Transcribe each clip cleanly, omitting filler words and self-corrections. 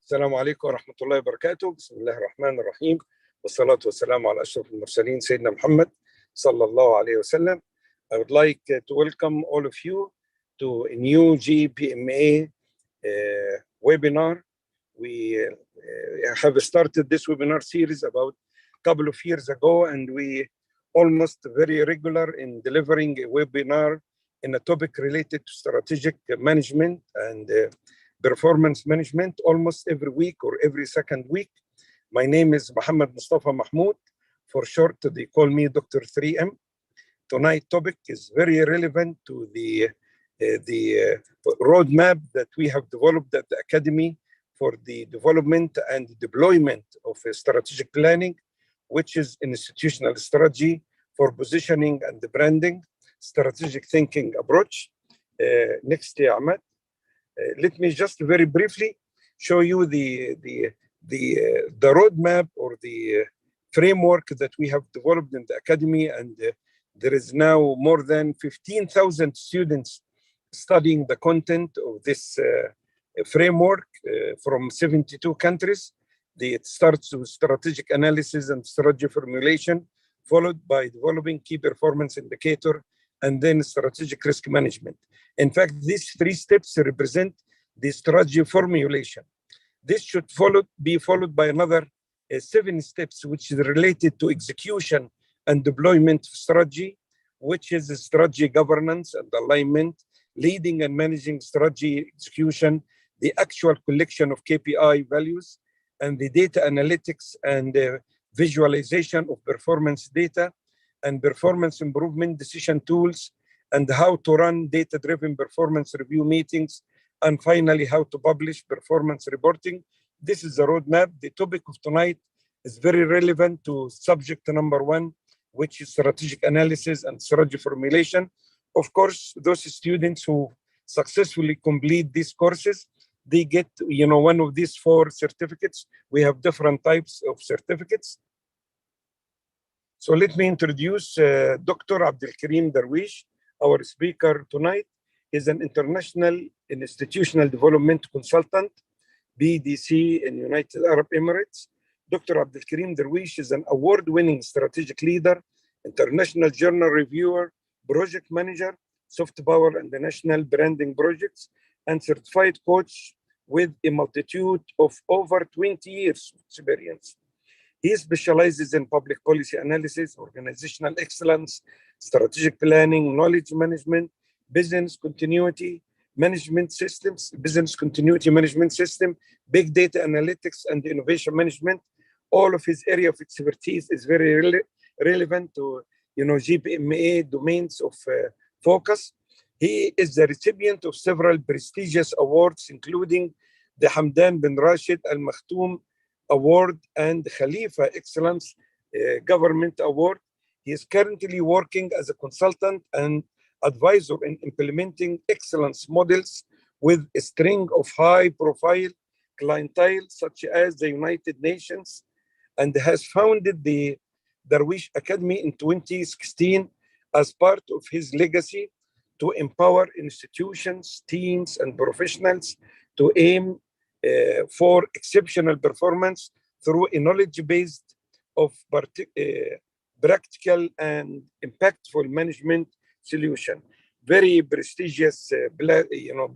السلام عليكم ورحمة الله وبركاته. بسم الله الرحمن الرحيم، والصلاة والسلام على أشرف المرسلين سيدنا محمد صلى الله عليه وسلم. I would like to welcome all of you to a new GPMA webinar. We have started this webinar series about a couple of years ago, and we almost very regular in delivering a webinar in a topic related to strategic management and performance management almost every week or every second week. My name is Mohammed Mustafa Mahmoud. For short, they call me Dr. 3M. Tonight's topic is very relevant to the roadmap that we have developed at the Academy for the development and deployment of strategic planning, which is an institutional strategy for positioning and branding, strategic thinking approach. Next, Ahmed. Let me just very briefly show you the roadmap or the framework that we have developed in the Academy, and there is now more than 15,000 students studying the content of this framework from 72 countries. It starts with strategic analysis and strategy formulation, followed by developing key performance indicator, and then strategic risk management. In fact, these three steps represent the strategy formulation. This should be followed by another 7 steps, which is related to execution and deployment of strategy, which is strategy governance and alignment, leading and managing strategy execution, the actual collection of KPI values, and the data analytics and visualization of performance data, and performance improvement decision tools, and how to run data-driven performance review meetings, and finally, how to publish performance reporting. This is the roadmap. The topic of tonight is very relevant to subject number 1, which is strategic analysis and strategy formulation. Of course, those students who successfully complete these courses, they get, one of these 4 certificates. We have different types of certificates. So let me introduce Dr. Abdulkarim Darwish, our speaker tonight. Is an international institutional development consultant, BDC in United Arab Emirates. Dr. Abdulkarim Darwish is an award-winning strategic leader, international journal reviewer, project manager, soft power and the national branding projects, and certified coach with a multitude of over 20 years experience. He specializes in public policy analysis, organizational excellence, strategic planning, knowledge management, business continuity management systems, big data analytics, and innovation management. All of his area of expertise is very relevant to GPMA domains of focus. He is the recipient of several prestigious awards, including the Hamdan bin Rashid Al Maktoum Award and Khalifa Excellence Government Award. He is currently working as a consultant and advisor in implementing excellence models with a string of high-profile clientele such as the United Nations, and has founded the Darwish Academy in 2016 as part of his legacy to empower institutions, teams, and professionals to aim for exceptional performance through a knowledge-based of practical and impactful management solution. Very prestigious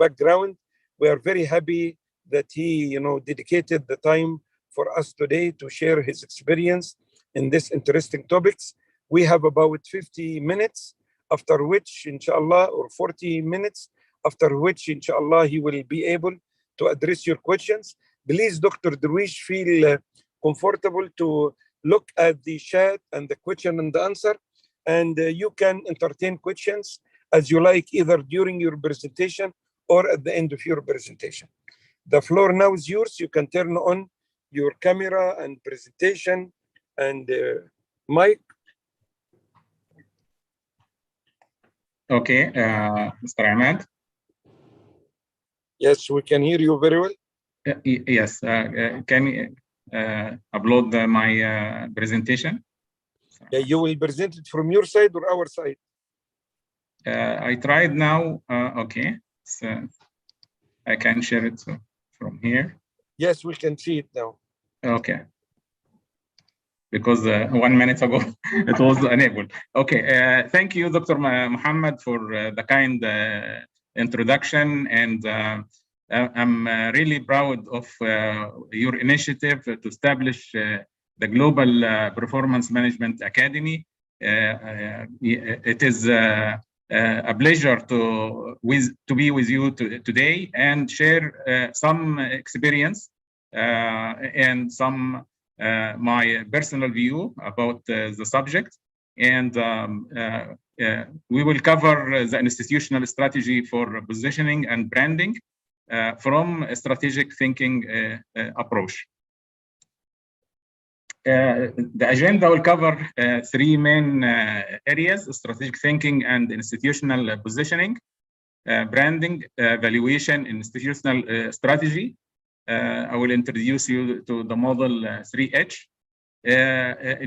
background. We are very happy that he dedicated the time for us today to share his experience in this interesting topics. We have about 50 minutes, after which, inshallah, or 40 minutes, after which, inshallah, he will be able to address your questions. Please, Dr. Darwish, feel comfortable to look at the chat and the question and the answer, and you can entertain questions as you like, either during your presentation or at the end of your presentation. The floor now is yours. You can turn on your camera and presentation and mic. Okay, Mr. Ahmed. Yes, we can hear you very well. Yes, can you upload my presentation? Yeah, you will present it from your side or our side? I tried now. Okay, so I can share it from here. Yes, we can see it now. Okay. Because 1 minute ago it was enabled. Okay, thank you, Dr. Muhammad, for the kind introduction, and I'm really proud of your initiative to establish the Global Performance Management Academy. It is a pleasure to be with you today and share some experience and some my personal view about the subject, and we will cover the institutional strategy for positioning and branding from a strategic thinking approach. The agenda will cover three main areas: strategic thinking and institutional positioning, branding, valuation, institutional strategy. I will introduce you to the model 3H,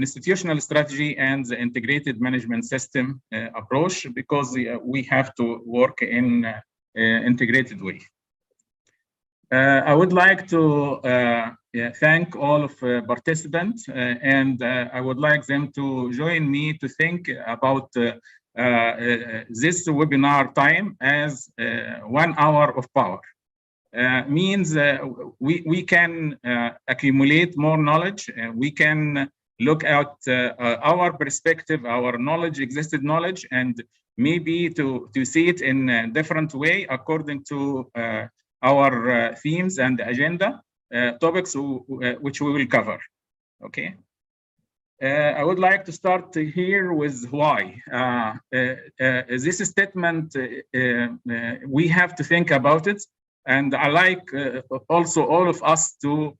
institutional strategy and the integrated management system approach, because we have to work in integrated way. I would like to thank all of participants, and I would like them to join me to think about this webinar time as 1 hour of power. Means we can accumulate more knowledge. We can look at our perspective, our knowledge, existed knowledge, and maybe to see it in a different way according to our themes and agenda topics which we will cover. Okay. I would like to start here with why. This statement, we have to think about it. And I like also all of us to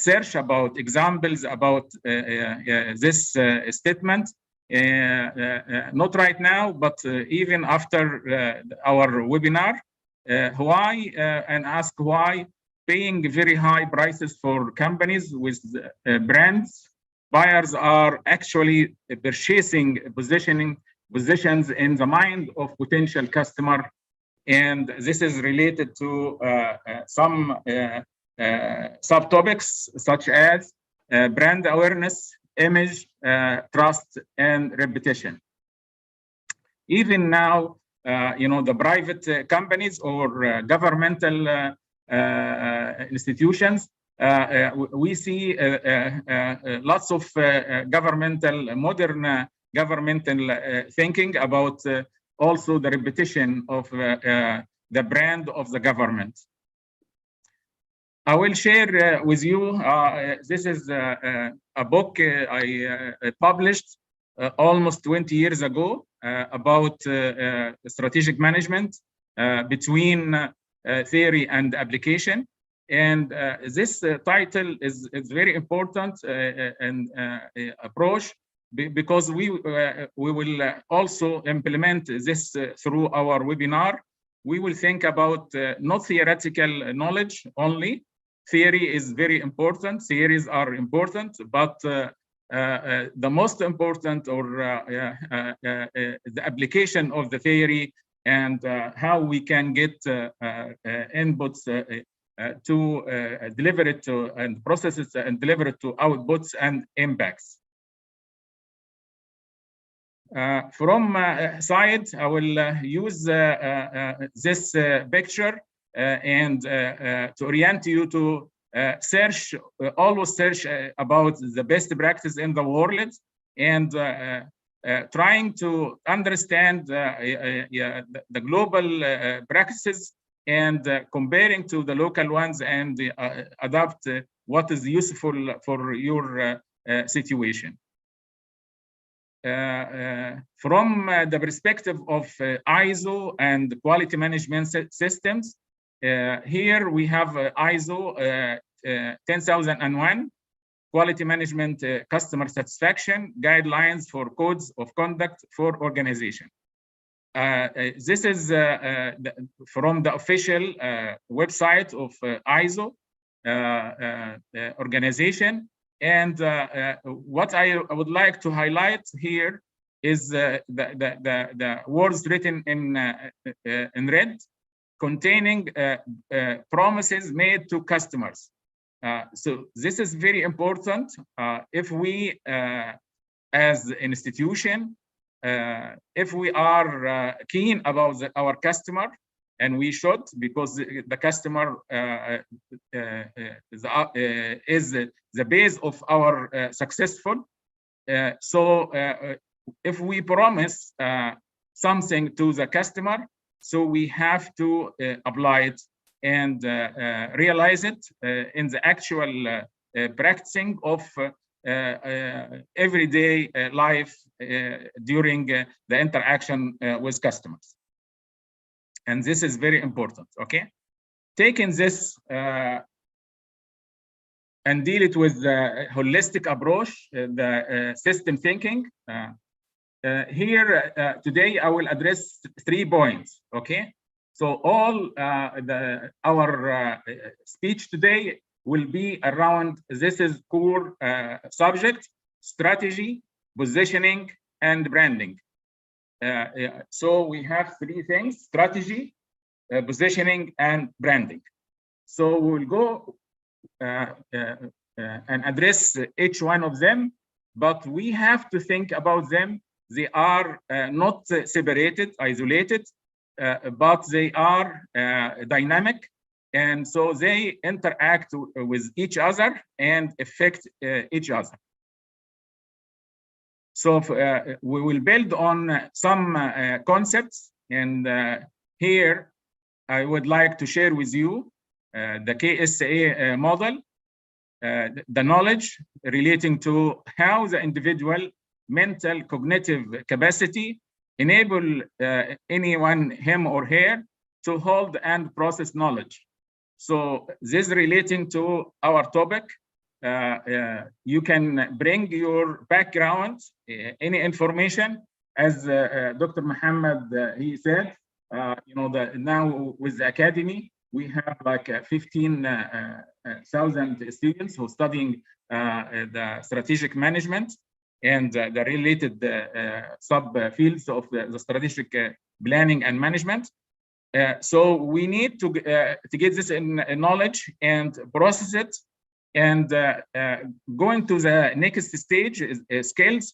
search about examples about this statement, not right now, but even after our webinar. Why, and ask why paying very high prices for companies with brands, buyers are actually purchasing positions in the mind of potential customer. And this is related to some subtopics such as brand awareness, image, trust, and reputation. Even now, the private companies or governmental institutions, we see lots of modern governmental thinking about also the repetition of the brand of the government. I will share with you, this is a book I published almost 20 years ago about strategic management between theory and application. And this title is very important and approach, because we will also implement this through our webinar. We will think about not theoretical knowledge only. Theory is very important. Theories are important, but the most important, or the application of the theory, and how we can get inputs to deliver it to, and process it and deliver it to outputs and impacts. From side, I will use this picture and to orient you to search, always search about the best practice in the world, and trying to understand the global practices, and comparing to the local ones, and adapt what is useful for your situation. From the perspective of ISO and quality management systems, here we have ISO 10001, quality management customer satisfaction guidelines for codes of conduct for organization. This is from the official website of ISO organization. And what I would like to highlight here is the words written in red, containing promises made to customers. So this is very important. If we, as an institution, if we are keen about our customer, and we should, because the customer is the base of our successful. So if we promise something to the customer, so we have to apply it and realize it in the actual practicing of everyday life during the interaction with customers. And this is very important, okay? Taking this and deal it with the holistic approach, the system thinking. Here today, I will address 3 points, okay? So all our speech today will be around, this is core subject, strategy, positioning, and branding. So we have 3 things: strategy, positioning, and branding. So we'll go and address each one of them, but we have to think about them. They are not separated, isolated, but they are dynamic, and so they interact with each other and affect each other. So we will build on some concepts, and here I would like to share with you the KSA model, the knowledge relating to how the individual mental cognitive capacity enable anyone, him or her, to hold and process knowledge. So this relating to our topic. You can bring your background, any information, as Dr. Muhammad he said. You know, now with the academy we have like 15,000 students who are studying the strategic management and the related sub fields of the strategic planning and management. So we need to get this in knowledge and process it. And going to the next stage is skills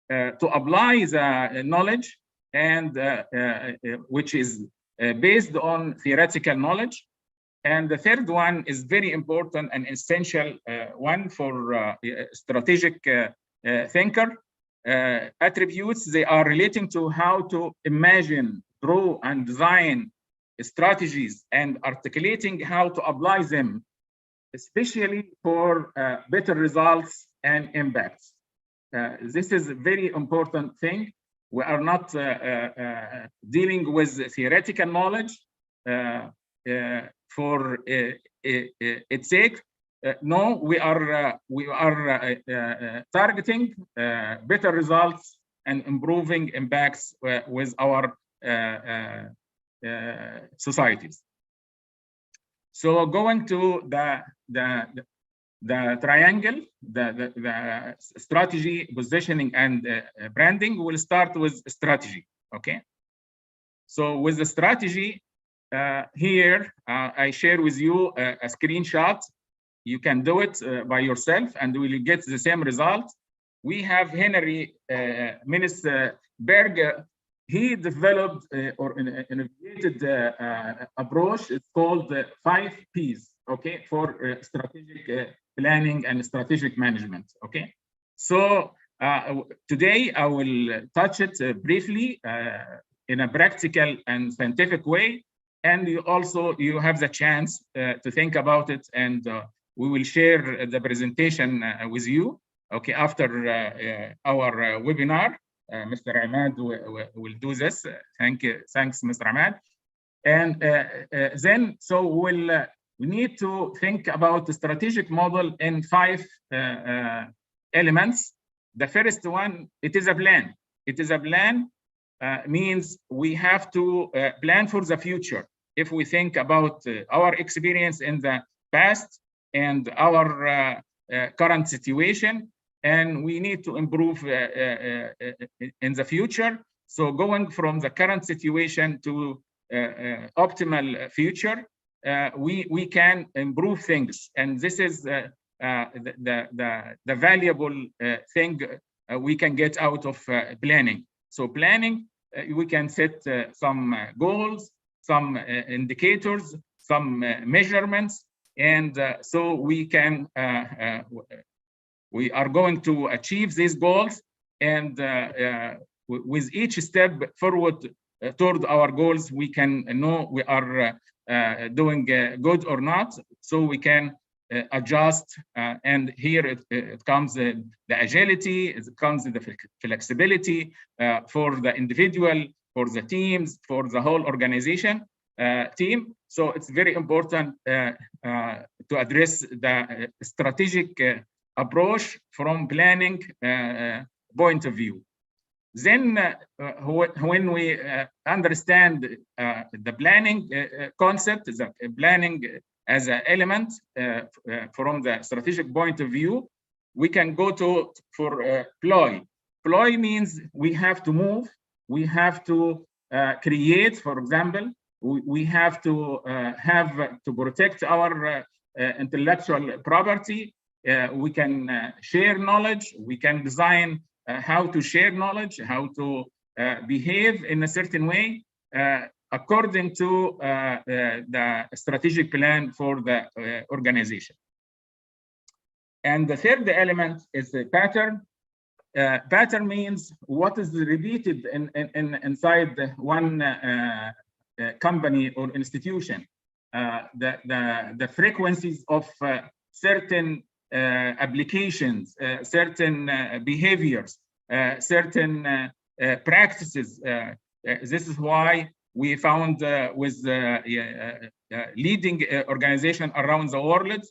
to apply the knowledge, and which is based on theoretical knowledge. And the third one is very important and essential one for strategic thinker. Attributes, they are relating to how to imagine, draw, and design strategies and articulating how to apply them, especially for better results and impacts. This is a very important thing. We are not dealing with theoretical knowledge for its sake. No, we are targeting better results and improving impacts with our societies. So going to the triangle, the strategy, positioning, and branding, we'll start with strategy, okay? So with the strategy, here, I share with you a screenshot. You can do it by yourself and we will get the same result. We have Henry Minnisberg. He developed or innovated approach. It's called 5 Ps, okay, for strategic planning and strategic management, okay? So today I will touch it briefly in a practical and scientific way. And you have the chance to think about it, and we will share the presentation with you, okay, after our webinar. Mr. Ahmad will do this. Thanks, Mr. Ahmad. And then, so we need to think about the strategic model in 5 elements. The first one, it is a plan. It is a plan. Means we have to plan for the future. If we think about our experience in the past and our current situation, and we need to improve in the future. So going from the current situation to optimal future, we can improve things. And this is the valuable thing we can get out of planning. So planning, we can set some goals, some indicators, some measurements, and so we can we are going to achieve these goals, and with each step forward toward our goals, we can know we are doing good or not, so we can adjust. And here it comes the agility, it comes the flexibility for the individual, for the teams, for the whole organization team. So it's very important to address the strategic approach from planning point of view. Then when we understand the planning concept, the planning as an element from the strategic point of view, we can go for ploy. Ploy means we have to move, we have to create, for example, we have to protect our intellectual property. We can share knowledge, we can design how to share knowledge, how to behave in a certain way according to the strategic plan for the organization. And the third element is the pattern. Pattern means what is repeated inside one company or institution. The frequencies of certain applications, certain behaviors, certain practices. This is why we found with leading organization around the world,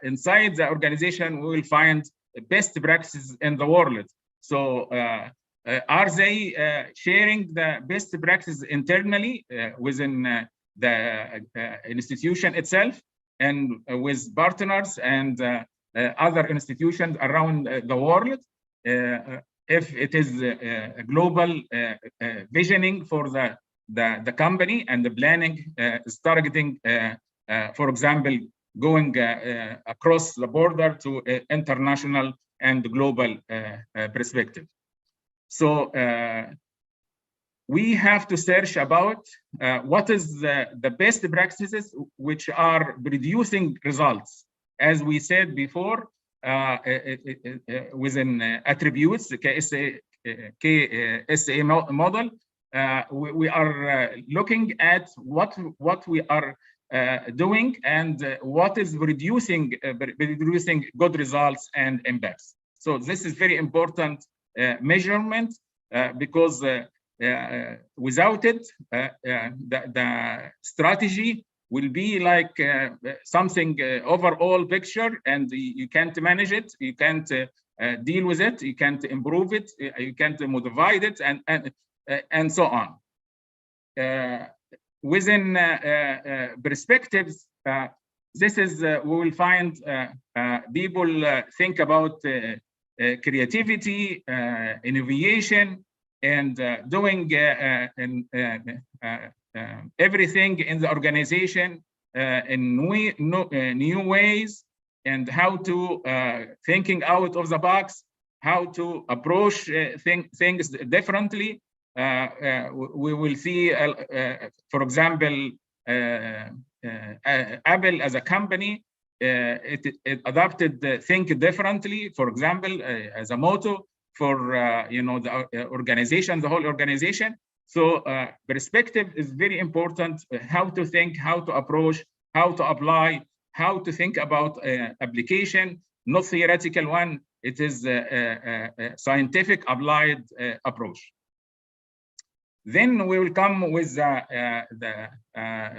inside the organization, we will find best practices in the world. So are they sharing the best practices internally within the institution itself, and with partners and other institutions around the world? If it is a global visioning for the company, and the planning is targeting, for example, going across the border to international and global perspective. So we have to search about what is the best practices which are producing results. As we said before, within attributes, the KSA model, we are looking at what we are doing and what is producing good results and impacts. So this is very important measurement, because without it, the strategy will be like something overall picture, and you can't manage it, you can't deal with it, you can't improve it, you can't modify it, and so on. Within perspectives, this is we will find people think about creativity, innovation, and doing everything in the organization in new ways, and how to thinking out of the box, how to approach things differently. We will see, for example, Apple as a company, it adopted think differently, for example, as a motto for the organization, the whole organization. So perspective is very important. How to think, how to approach, how to apply, how to think about application, not theoretical one. It is a scientific applied approach. Then we will come with the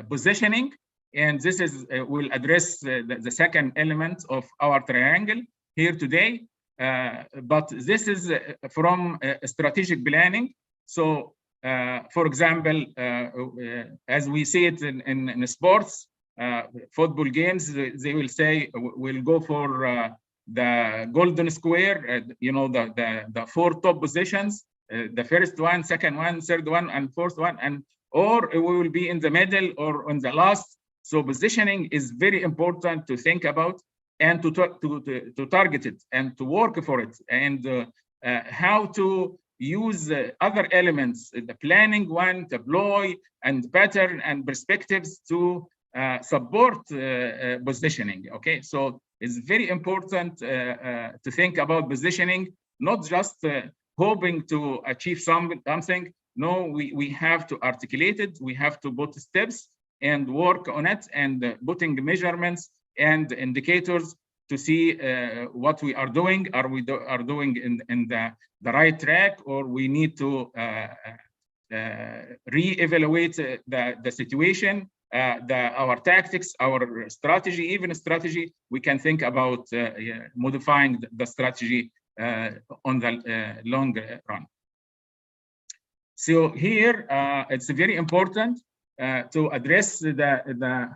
positioning, and this is will address the second element of our triangle here today. But this is from strategic planning. So, for example, as we see it in sports, football games, they will say we'll go for the golden square. The four top positions. The first one, second one, third one, and fourth one, or we will be in the middle or on the last. So positioning is very important to think about and to target it and to work for it, and how to use other elements, the planning one, deploy, and pattern and perspectives to support positioning. Okay, so it's very important to think about positioning, not just hoping to achieve something. No, we have to articulate it. We have to put steps and work on it, and putting measurements and indicators to see what we are doing. Are we doing in the right track, or we need to re-evaluate the situation, our tactics, our strategy, even strategy. We can think about modifying the strategy on the long run. So here it's very important to address the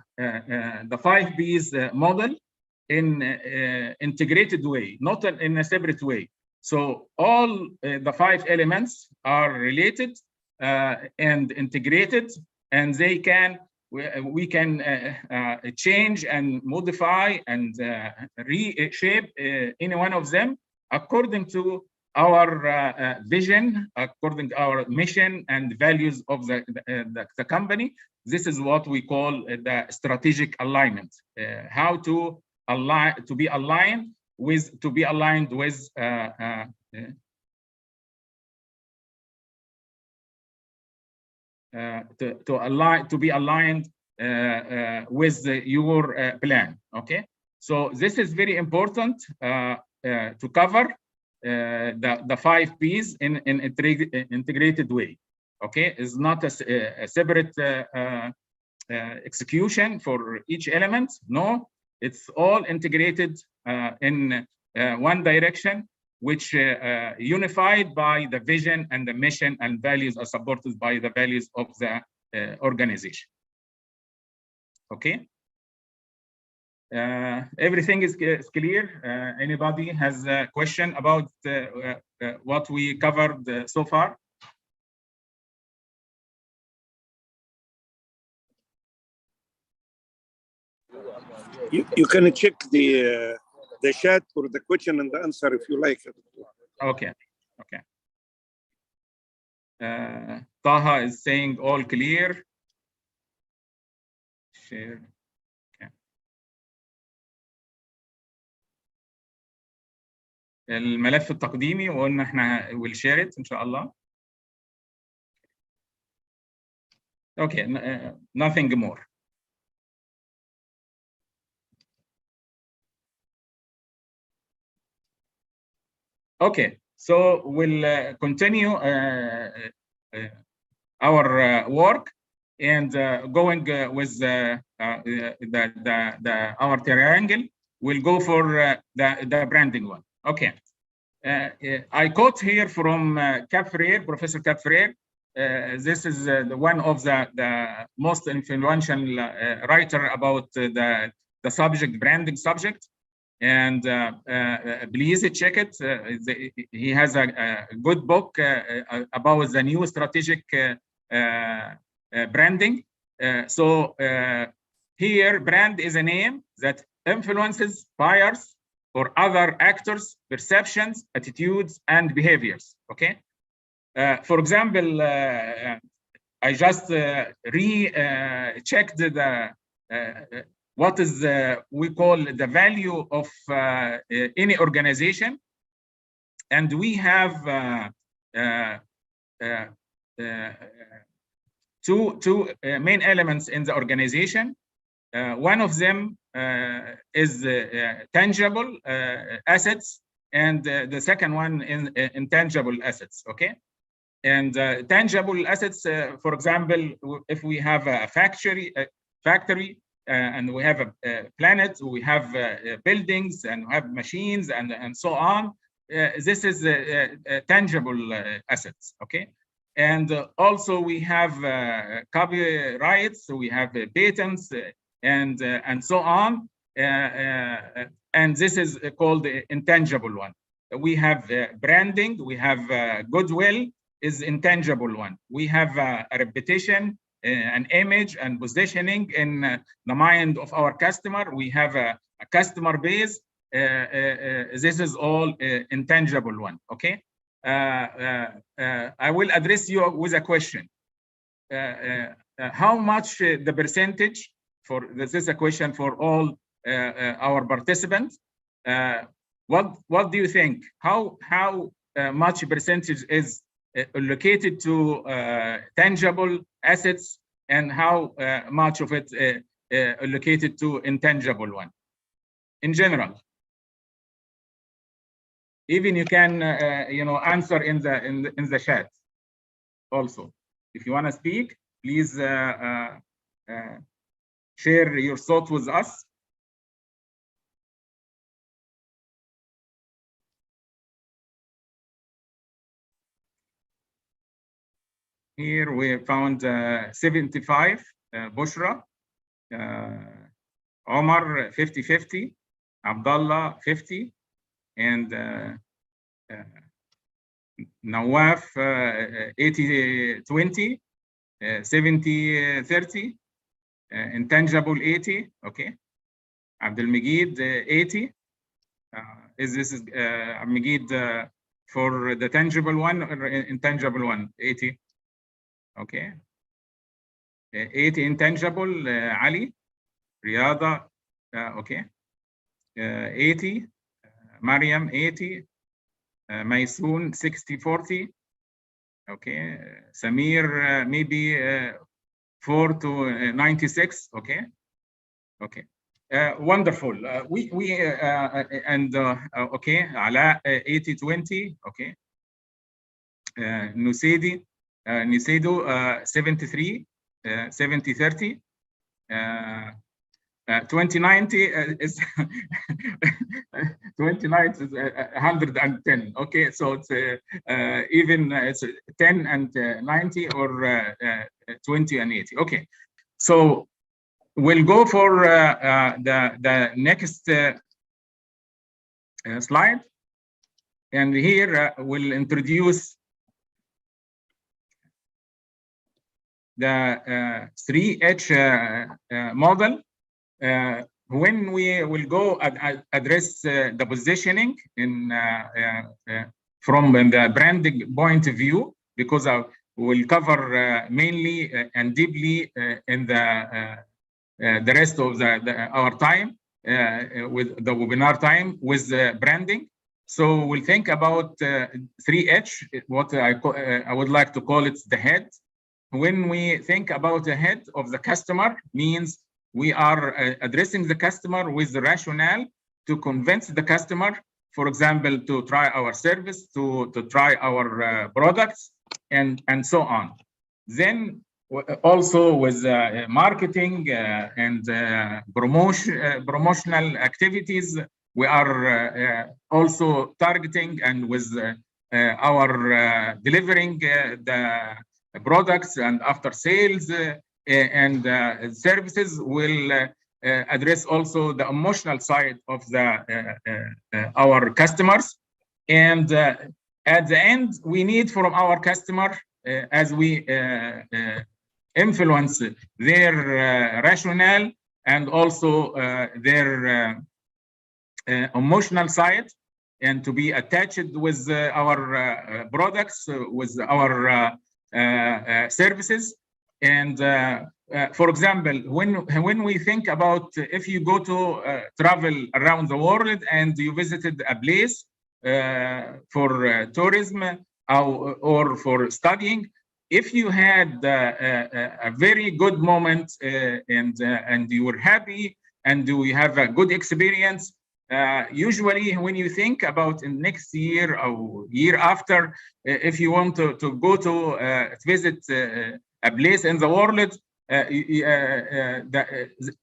5 B's model in integrated way, not in a separate way. So all the 5 elements are related and integrated, and they can we can change and modify and reshape any one of them according to our vision, according to our mission and values of the company. This is what we call the strategic alignment. How to align, to be aligned with to be aligned with your plan. Okay, so this is very important to cover the 5 P's in integrated way. Okay, it's not a separate execution for each element. No, it's all integrated in one direction, which unified by the vision and the mission, and values are supported by the values of the organization. Okay, everything is clear. Anybody has a question about what we covered so far? You can check the chat for the question and the answer if you like. Okay, okay. Taha is saying all clear. Share. Okay. الملف التقديمي وقلنا احنا will share it إن شاء الله. Okay, nothing more. Okay, so we'll continue our work and going with our triangle. We'll go for the branding one. Okay, I quote here from Professor Capfreire. This is one of the most influential writer about the subject, branding subject. And please check it. He has a good book about the new strategic branding. So here, brand is a name that influences buyers or other actors' perceptions, attitudes, and behaviors. Okay. For example, I just rechecked what is we call the value of any organization, and we have two main elements in the organization. One of them is tangible assets, and the second one is intangible assets. Okay, and tangible assets, for example, if we have a factory. And we have a planet, we have buildings, and we have machines, and so on. This is tangible assets, okay? And also we have copyrights, we have patents, and so on. And this is called the intangible one. We have branding, we have goodwill is intangible one. We have a reputation, an image and positioning in the mind of our customer. We have a customer base. This is all intangible one. Okay. I will address you with a question. How much the percentage for this is a question for all our participants. What do you think? How much percentage is allocated to tangible assets, and how much of it allocated to intangible one? In general, even you can answer in the chat also. If you want to speak, please share your thoughts with us. Here we found 75, Bushra, Omar 50-50, Abdullah 50, and Nawaf 80-20, 70-30, intangible 80. Okay, Abdulmajid 80. Is this Abdulmajid for the tangible one or intangible one? 80. Okay. 80 intangible. Ali, Riyada. Okay. 80. Mariam 80. Maysoon 60-40. Okay. Samir maybe 4 to 96. Okay. Okay. Wonderful. Okay. Ala 80-20. Okay. Nusedo 73, 70-30. 2090 is 2090 is 110. Okay, so it's even it's 10 and 90 or 20 and 80. Okay, so we'll go for the next slide, and here we'll introduce the 3H model. When we will go address the positioning in from the branding point of view, because we'll cover mainly and deeply in the rest of our time with the webinar time with branding. So we'll think about 3H, what I would like to call it the head. When we think about the head of the customer, means we are addressing the customer with the rationale to convince the customer, for example, to try our service, to try our products, and so on. Then also with marketing and promotional activities, we are also targeting, and with our delivering the products and after sales and services will address also the emotional side of our customers. And at the end, we need from our customer, as we influence their rationale and also their emotional side, and to be attached with our products, with our services. And for example, when we think about, if you go to travel around the world and you visited a place for tourism or for studying, if you had a very good moment and you were happy and you have a good experience, usually when you think about in next year or year after, if you want to go to visit a place in the world,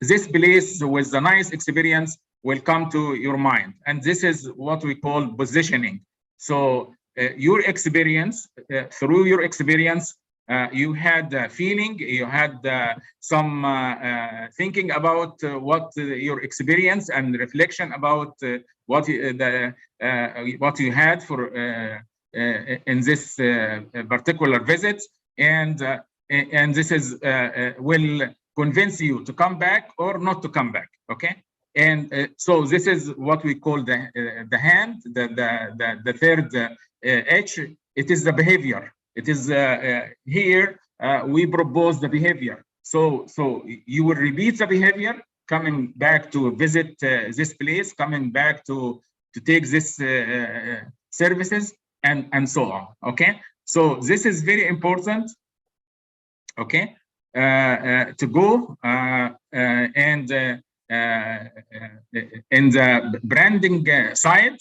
this place with a nice experience will come to your mind. And this is what we call positioning. So your experience, through your experience, you had a feeling, you had some thinking about what your experience and reflection about what you had for in this particular visit, and and this is will convince you to come back or not to come back. Okay, and so this is what we call the hand, the third H. It is the behavior. It is here we propose the behavior. So you will repeat the behavior, coming back to visit this place, coming back to take this services, and so on. Okay, so this is very important. Okay, to go and in the branding side,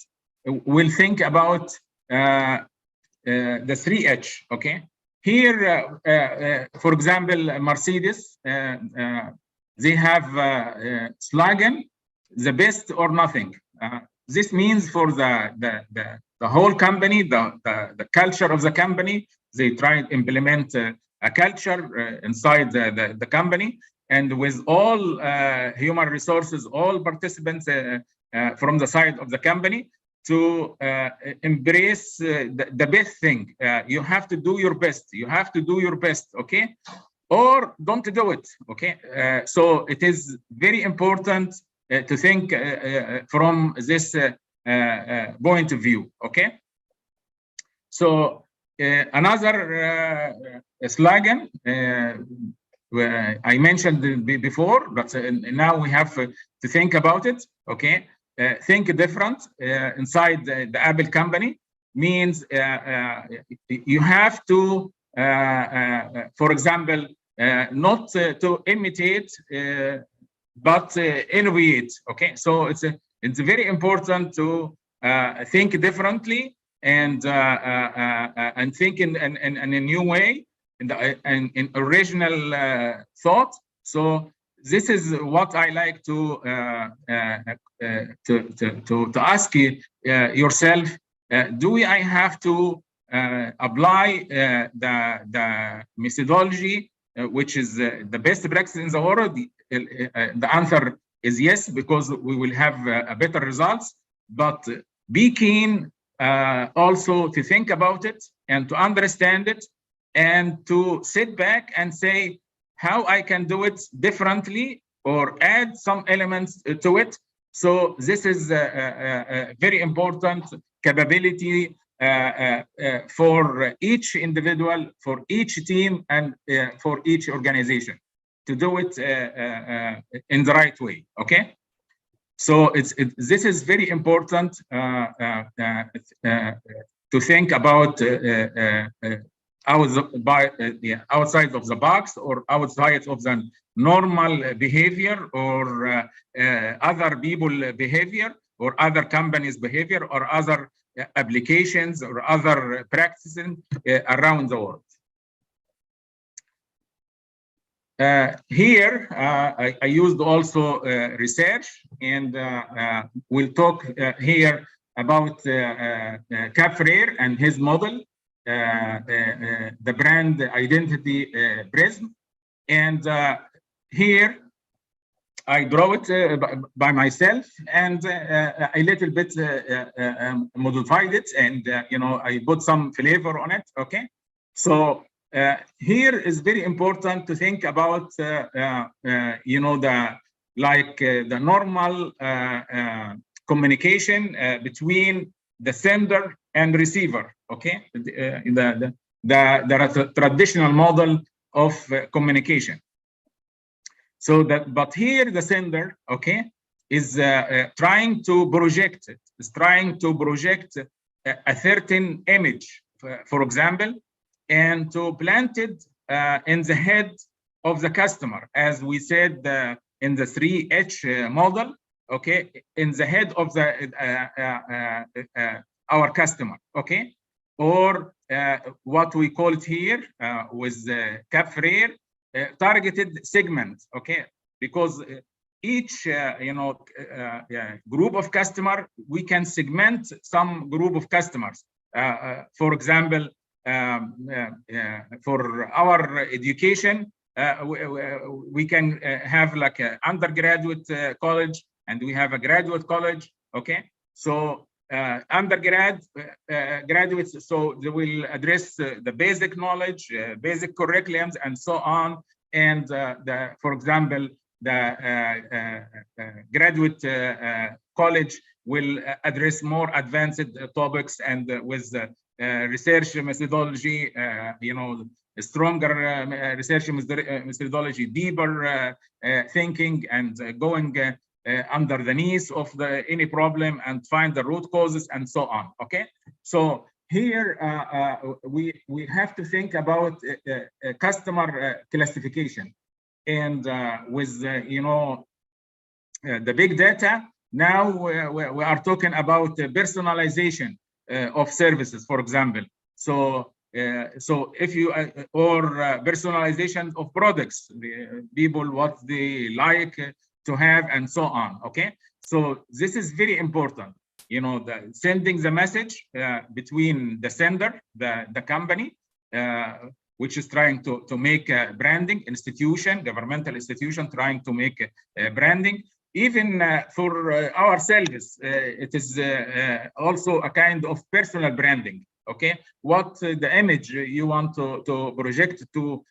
we'll think about the 3H. Okay, here, for example, Mercedes, they have slogan, the best or nothing. This means for the whole company, the culture of the company, they try to implement a culture inside the company, and with all human resources, all participants from the side of the company, to embrace the best thing. You have to do your best. You have to do your best, okay? Or don't do it, okay? So it is very important to think from this point of view, okay? So another slogan I mentioned before, but now we have to think about it, okay? Think different inside the Apple company means you have to, for example, not to imitate, but innovate. Okay, so it's very important to think differently and think in a new way, in original thought. So this is what I like to ask yourself. Do I have to apply the methodology which is the best practice in the world? The answer is yes, because we will have better results. But be keen also to think about it and to understand it, and to sit back and say how I can do it differently or add some elements to it. So this is a very important capability for each individual, for each team, and for each organization to do it in the right way. Okay, so this is very important to think about outside of the box, or outside of the normal behavior, or other people behavior, or other companies behavior, or other applications or other practices around the world. Here, I used also research, and we'll talk here about Cap Ferrer and his model, the brand identity prism. And here I draw it by myself, and a little bit modified it, and I put some flavor on it. Okay, so here is very important to think about the normal communication between the sender and receiver. Okay, the traditional model of communication. So but here the sender, okay, is trying to project it. Is trying to project a certain image, for example, and to plant it in the head of the customer, as we said in the 3H model. Okay, in the head of the our customer. Okay, or what we call it here with Cap Ferrer, targeted segment. Okay, because each group of customer, we can segment some group of customers. For example, for our education, we can have like an undergraduate college, and we have a graduate college. Okay, so graduates, so they will address the basic knowledge, basic curriculums, and so on. And for example, the graduate college will address more advanced topics and with research methodology, stronger research methodology, deeper thinking, and going under the knees of any problem and find the root causes and so on. Okay, so here we have to think about customer classification, and with the big data now we are talking about personalization of services, for example. So if you or personalization of products, the people what they like to have and so on. Okay, so this is very important. Sending the message between the sender, the company, which is trying to make a branding institution, governmental institution trying to make branding. Even for ourselves, it is also a kind of personal branding. Okay, what the image you want to project to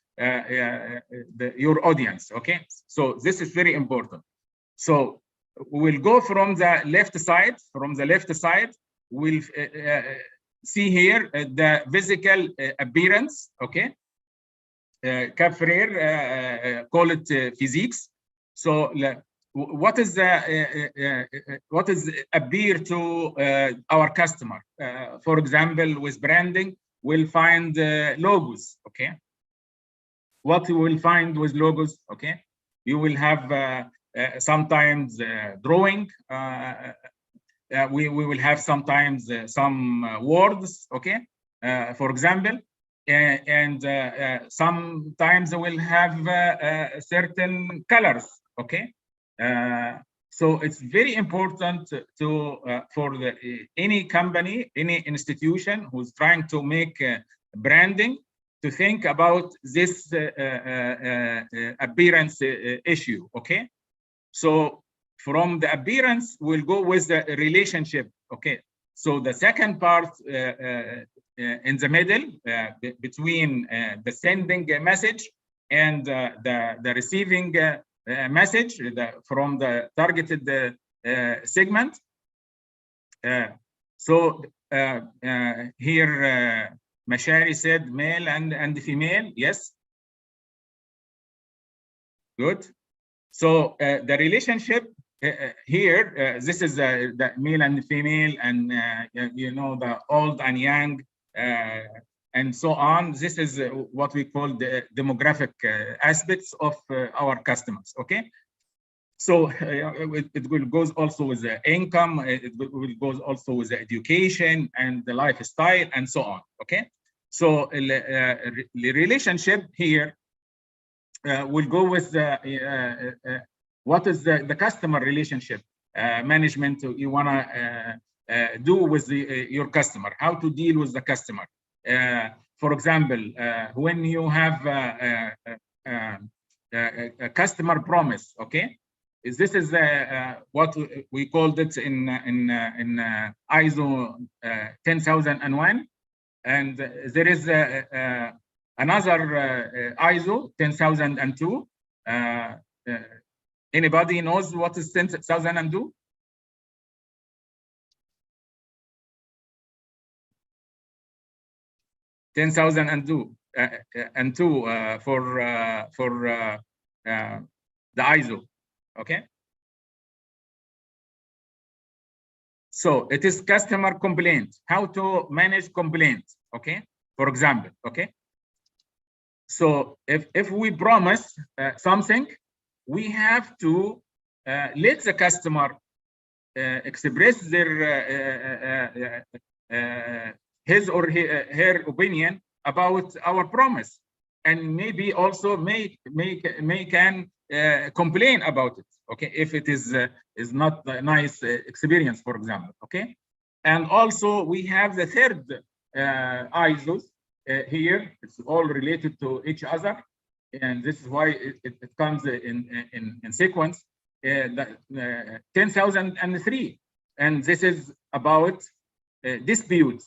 your audience. Okay, so this is very important. So we'll go from the left side. From the left side, we'll see here the physical appearance. Okay, Cap Frere call it physiques. So what is appear to our customer? For example, with branding, we'll find logos. Okay, what you will find with logos? Okay, you will have sometimes drawing. We will have sometimes some words. Okay, for example, and sometimes we'll have certain colors. Okay. So it's very important to for any company, any institution who's trying to make branding, to think about this appearance issue. Okay, so from the appearance, we'll go with the relationship. Okay, so the second part in the middle between the sending message and the receiving message from the targeted segment. So here Mashari said male and female. Yes, good. So the relationship here, this is the male and female, and the old and young, and so on. This is what we call the demographic aspects of our customers. Okay, so it will goes also with the income. It will goes also with the education and the lifestyle and so on. Okay, so the relationship here will go with what is the customer relationship management you want to do with your customer, how to deal with the customer. For example, when you have a customer promise, okay, this is what we called it in ISO 10001, and there is another ISO 10002. Anybody knows what is 10002? For the ISO. Okay. So it is customer complaint. How to manage complaints. Okay. For example. Okay. So if we promise something, we have to let the customer express their his or her opinion about our promise, and maybe also may can complain about it. Okay, if it is not a nice experience, for example. Okay, and also we have the third ISOs here. It's all related to each other, and this is why it comes in sequence. 10,003 and this is about disputes,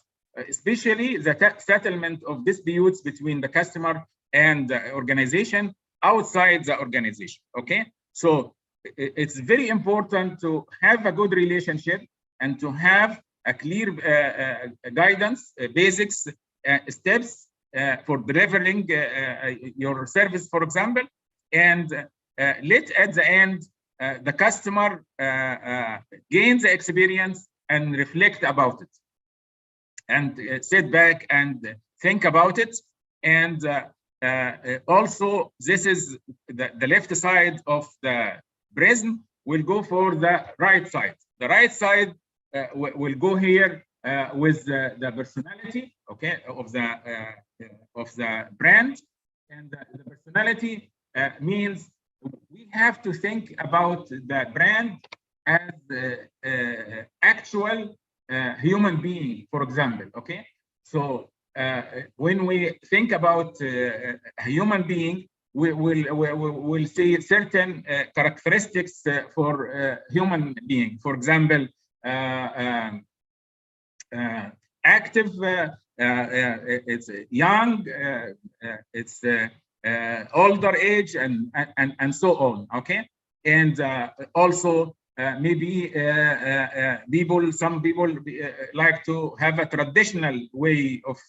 especially the settlement of disputes between the customer and the organization outside the organization. Okay, so it's very important to have a good relationship and to have a clear guidance, basics, steps for delivering your service, for example, and let at the end the customer gain the experience and reflect about it, and sit back and think about it. And also, this is the left side of the prism will go for the right side. The right side will go here with the personality, okay, of the brand, and the personality means we have to think about the brand as actual human being, for example. Okay, so when we think about a human being, we'll see certain characteristics for human being. For example, active, it's young, it's older age, and so on. Okay, and also maybe some people like to have a traditional way of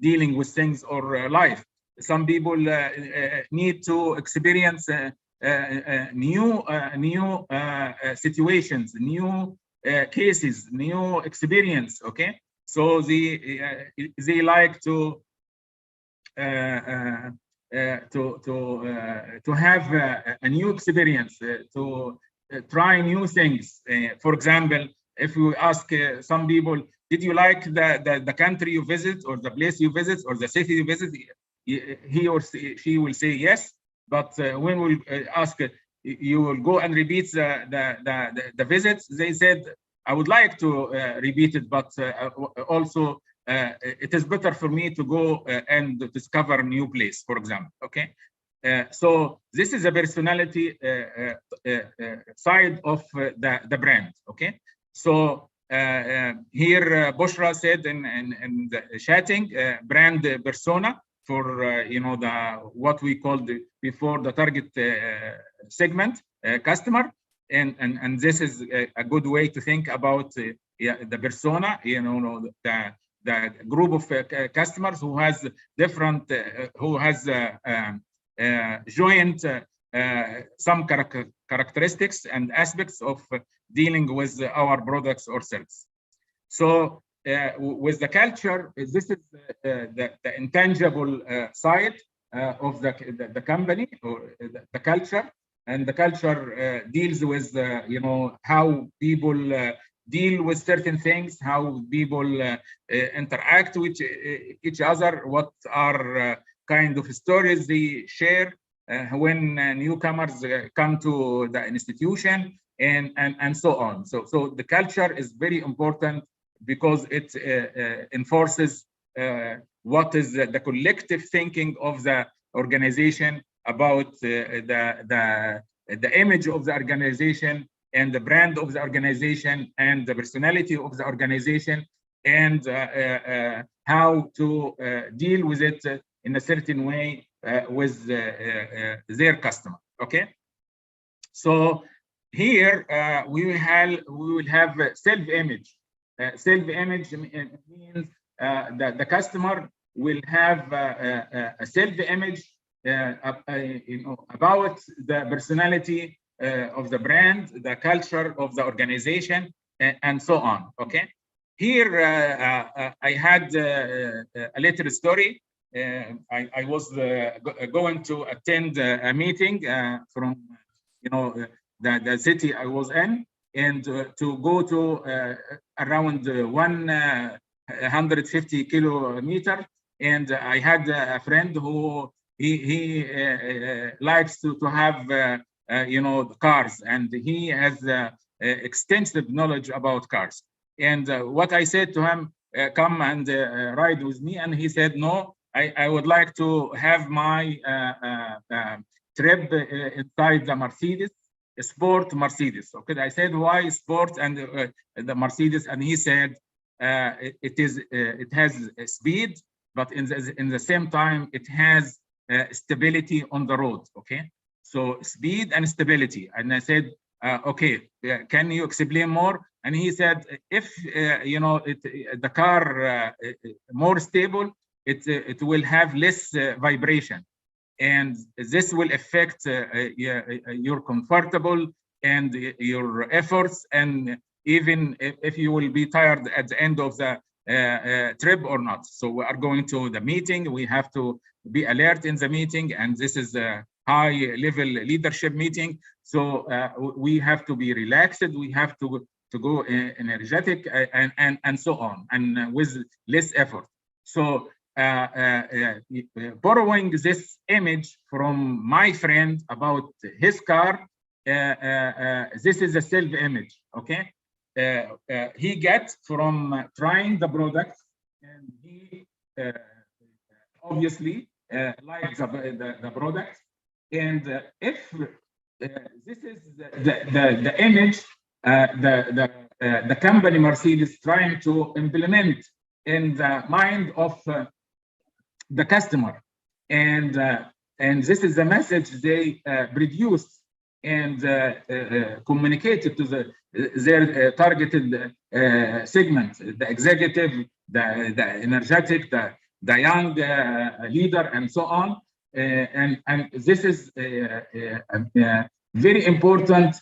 dealing with things or life. Some people need to experience new situations, new cases, new experience. Okay, so they like to have a new experience, to try new things. For example, if you ask some people, did you like the country you visit, or the place you visit, or the city you visit? He or she will say yes. But when we ask, you will go and repeat the visits, they said, I would like to repeat it, but also it is better for me to go and discover a new place, for example. Okay, so this is a personality side of the brand. Okay, so here Bushra said in the chatting, brand persona for what we called before the target segment customer, and this is a good way to think about the persona, the group of customers who has different, who has joint some characteristics and aspects of dealing with our products or services. So with the culture, this is the intangible side of the company, or the culture. And the culture deals with how people deal with certain things, how people interact with each other, what are kind of stories they share when newcomers come to the institution, and so on. So the culture is very important because it enforces what is the collective thinking of the organization about the image of the organization, and the brand of the organization, and the personality of the organization, and how to deal with it in a certain way with their customer. Okay, so here we will have self-image. Self-image means that the customer will have a self-image about the personality of the brand, the culture of the organization, and so on. Okay, here I had a little story. I was going to attend a meeting from the city I was in, and to go to around 150 kilometers. And I had a friend who he likes to have cars, and he has extensive knowledge about cars. And what I said to him, come and ride with me, and he said, no, I would like to have my trip inside the Mercedes sport Mercedes. Okay, I said why sport and the Mercedes, and he said it has speed, but in the same time it has stability on the road. Okay, so speed and stability. And I said, okay, can you explain more? And he said, if the car more stable, it will have less vibration, and this will affect your comfortable and your efforts, and even if you will be tired at the end of the trip or not. So we are going to the meeting. We have to be alert in the meeting, and this is a high-level leadership meeting. So we have to be relaxed. We have to go energetic and so on, and with less effort. So borrowing this image from my friend about his car, this is a self-image, okay? He gets from trying the product, and he obviously likes the product. And if this is the image the company Mercedes trying to implement in the mind of the customer, and this is the message they produced and communicated to their targeted segment, the executive, the energetic, the young leader, and so on. And this is very important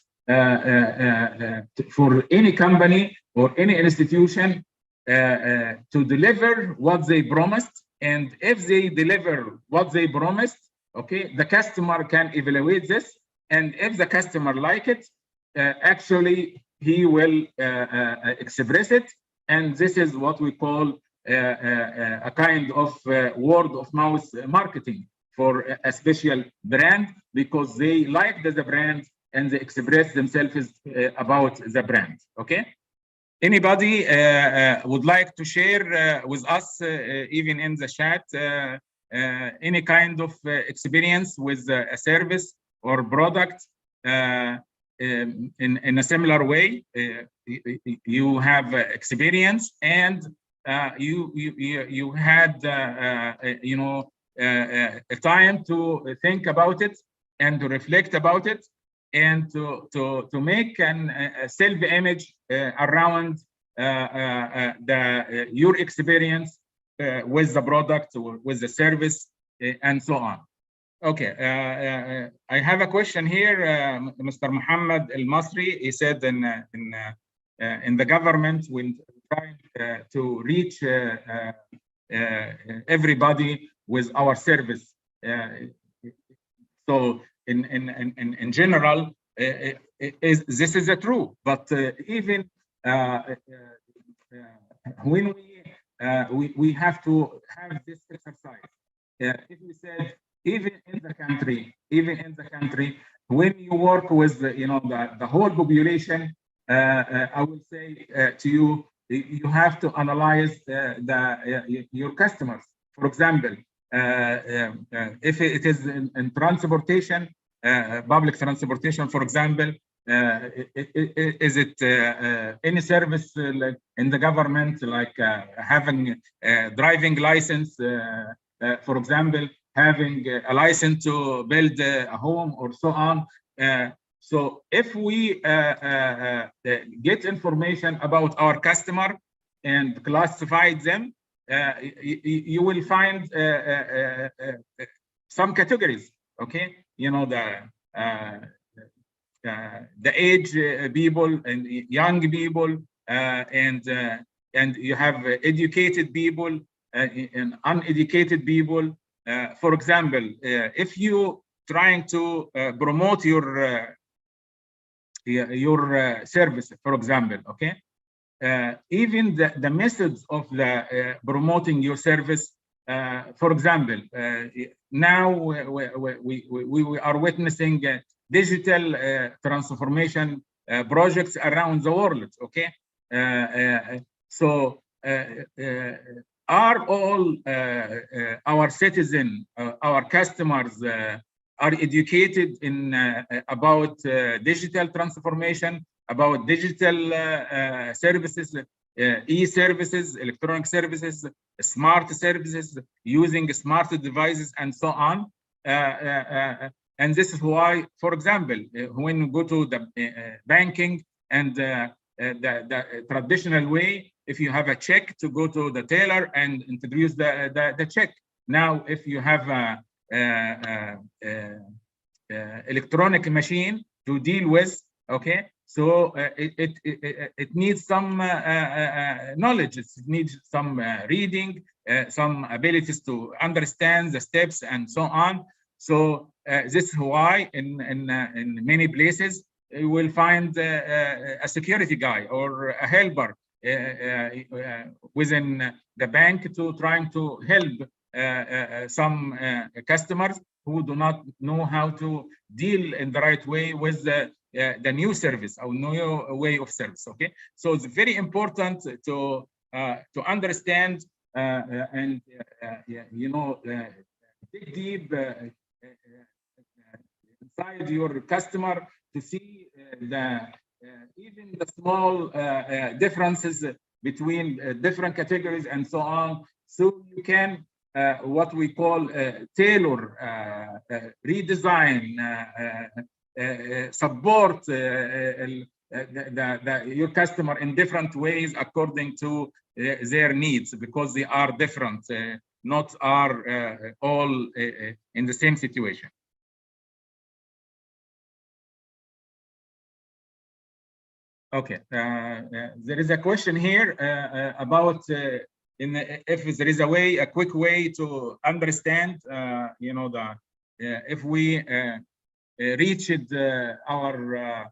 for any company or any institution to deliver what they promised. And if they deliver what they promised, okay, the customer can evaluate this. And if the customer like it, actually he will express it. And this is what we call a kind of word of mouth marketing for a special brand, because they like the brand and they express themselves about the brand. Okay. Anybody would like to share with us, even in the chat, any kind of experience with a service or product in a similar way? You have experience, and you had a time to think about it and to reflect about it, and to make a self-image around your experience with the product or with the service, and so on. Okay, I have a question here. Mr. Muhammad Al Masri, he said in the government we'll try to reach everybody with our service. So in general, this is true, but even when we have to have this exercise. If we said, even in the country, when you work with the whole population, I will say to you, you have to analyze your customers. For example, if it is in transportation, public transportation, for example, is it any service in the government, like having a driving license, for example, having a license to build a home, or so on. So if we get information about our customer and classify them, you will find some categories. Okay, the age people and young people, and you have educated people and uneducated people. For example, if you trying to promote your service, for example, okay, even the methods of promoting your service. For example, now we are witnessing digital transformation projects around the world. Okay, so are all our citizens, our customers, are educated in about digital transformation, about digital services, e-services, electronic services, smart services, using smart devices, and so on. And this is why, for example, when you go to the banking and the traditional way, if you have a check, to go to the teller and introduce the check. Now, if you have a electronic machine to deal with, okay, so it needs some knowledge. It needs some reading, some abilities to understand the steps, and so on. So this is why in many places you will find a security guy or a helper within the bank to trying to help some customers who do not know how to deal in the right way with the new service or new way of service. Okay, so it's very important to understand and you know, dig deep inside your customer to see even the small differences between different categories and so on, so you can what we call tailor, redesign, support your customer in different ways according to their needs, because they are different, not are all in the same situation. Okay, there is a question here about if there is a quick way to understand, you know, if we reached our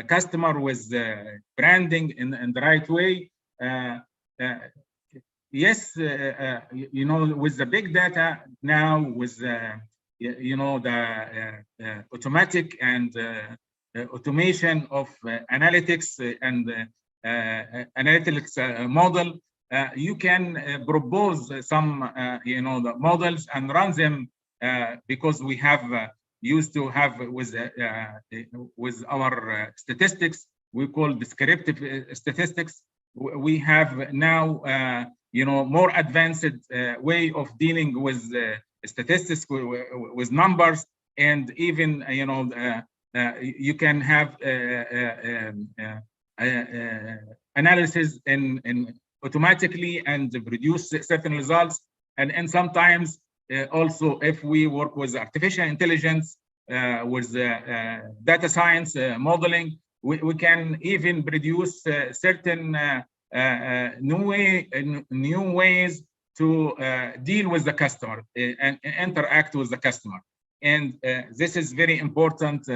customer with branding in the right way. Yes, you know, with the big data now, with you know, the automatic and automation of analytics and analytics model, you can propose some you know, the models and run them, because we have used to have with our statistics, we call descriptive statistics. We have now you know, more advanced way of dealing with statistics, with numbers, and even you know, you can have analysis in automatically and produce certain results. And sometimes also, if we work with artificial intelligence, with data science modeling, we can even produce certain new ways to deal with the customer and interact with the customer. And this is very important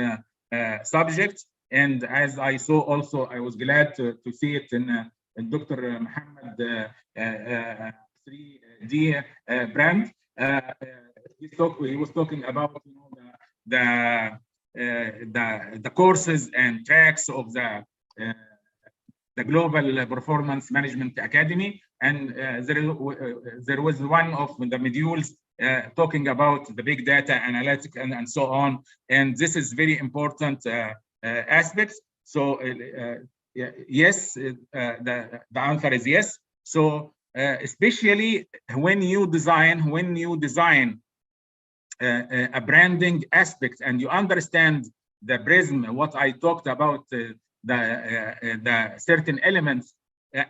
subject. And as I saw also, I was glad to see it in Dr. Mohammed 3D brand. He was talking about, you know, the courses and tracks of the Global Performance Management Academy, and there was one of the modules talking about the big data analytics and so on, and this is very important aspects. So yes, the answer is yes. So especially when you design a branding aspect and you understand the prism, what I talked about, the certain elements,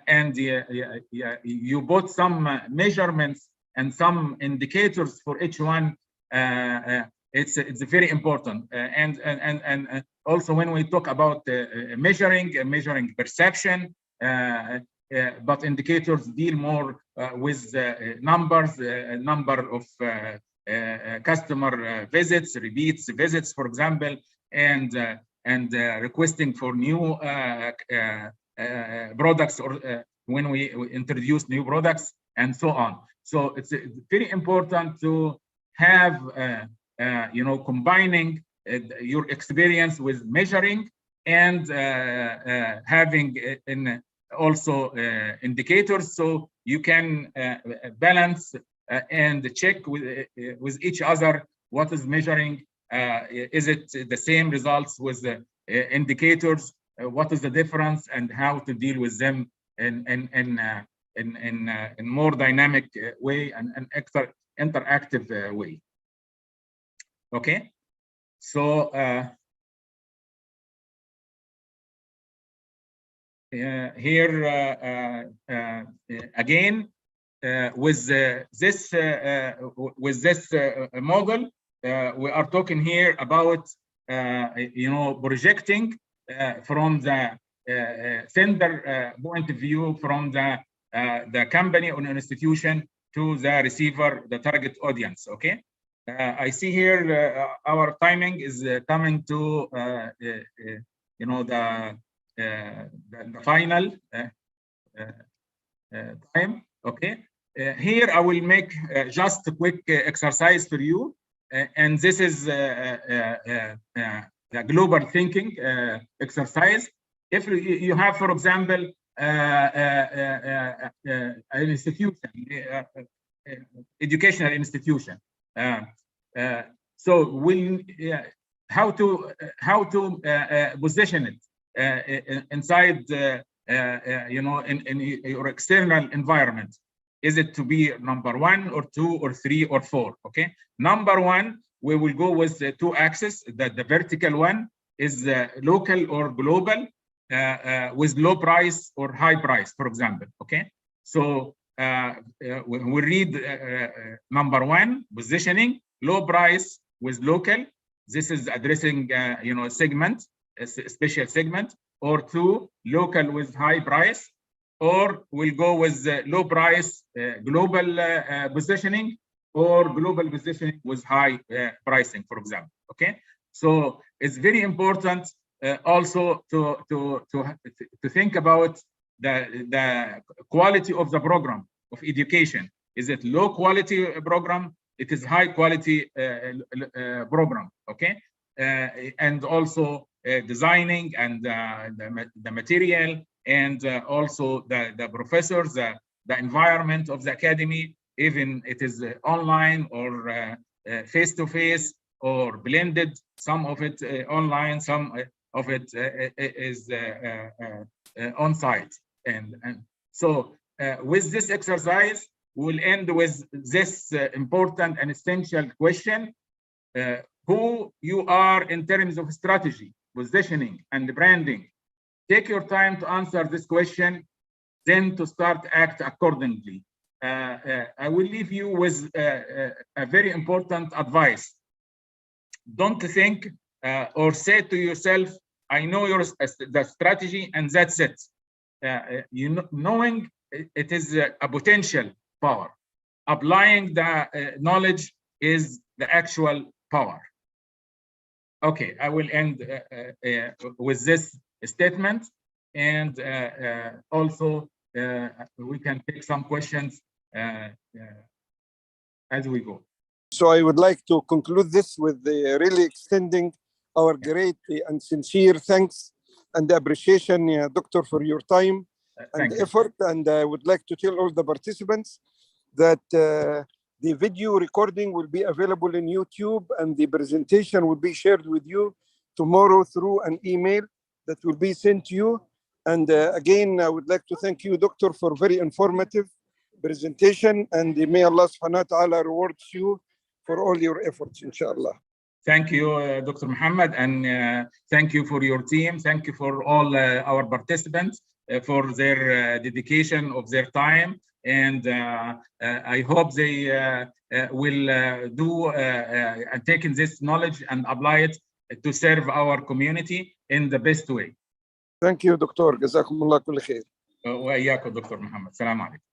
and you put some measurements and some indicators for each one, it's very important. And also when we talk about measuring perception, but indicators deal more with numbers, number of customer visits, repeats visits, for example, and requesting for new products, or when we introduce new products, and so on. So it's very important to have you know, combining your experience with measuring and having also indicators, so you can balance and check with each other what is measuring? Is it the same results with the indicators? What is the difference, and how to deal with them in more dynamic way and interactive way? Okay, so here again with this model, we are talking here about projecting from the sender point of view, from the company or an institution to the receiver, the target audience. Okay, I see here our timing is coming to the final time. Okay, here I will make just a quick exercise for you, and this is the global thinking exercise. If you have, for example, an institution, educational institution, so how to position it inside in your external environment. Is it to be number 1 or 2 or 3 or 4? Okay, number 1, we will go with the 2 axes. The vertical one is local or global, with low price or high price, for example. Okay, so we read number 1, positioning, low price with local. This is addressing segment, a special segment. Or 2, local with high price. Or we'll go with low price global positioning, or global positioning with high pricing, for example. Okay, so it's very important also to think about the quality of the program of education. Is it low quality program? It is high quality program. Okay, and also designing and the material, and also the professors, the environment of the academy, even it is online or face-to-face or blended. Some of it online, some of it is on-site. And so with this exercise, we'll end with this important and essential question: who you are in terms of strategy, positioning, and branding. Take your time to answer this question, then to start act accordingly. I will leave you with a very important advice. Don't think or say to yourself, I know the strategy and that's it. Knowing it is a potential power. Applying the knowledge is the actual power. Okay, I will end with this statement, and also we can take some questions as we go. So I would like to conclude this with really extending our great and sincere thanks and appreciation, Doctor, for your time and effort. And I would like to tell all the participants that the video recording will be available in YouTube, and the presentation will be shared with you tomorrow through an email that will be sent to you. And again, I would like to thank you, Doctor, for very informative presentation, and may Allah subhanahu wa ta'ala rewards you for all your efforts, inshallah. Thank you, Dr. Muhammad, and thank you for your team. Thank you for all our participants for their dedication of their time. And I hope they will do and take in this knowledge and apply it to serve our community in the best way. Thank you, Doctor. Jazakumullah kull khair. وإياكم دكتور محمد. السلام عليكم.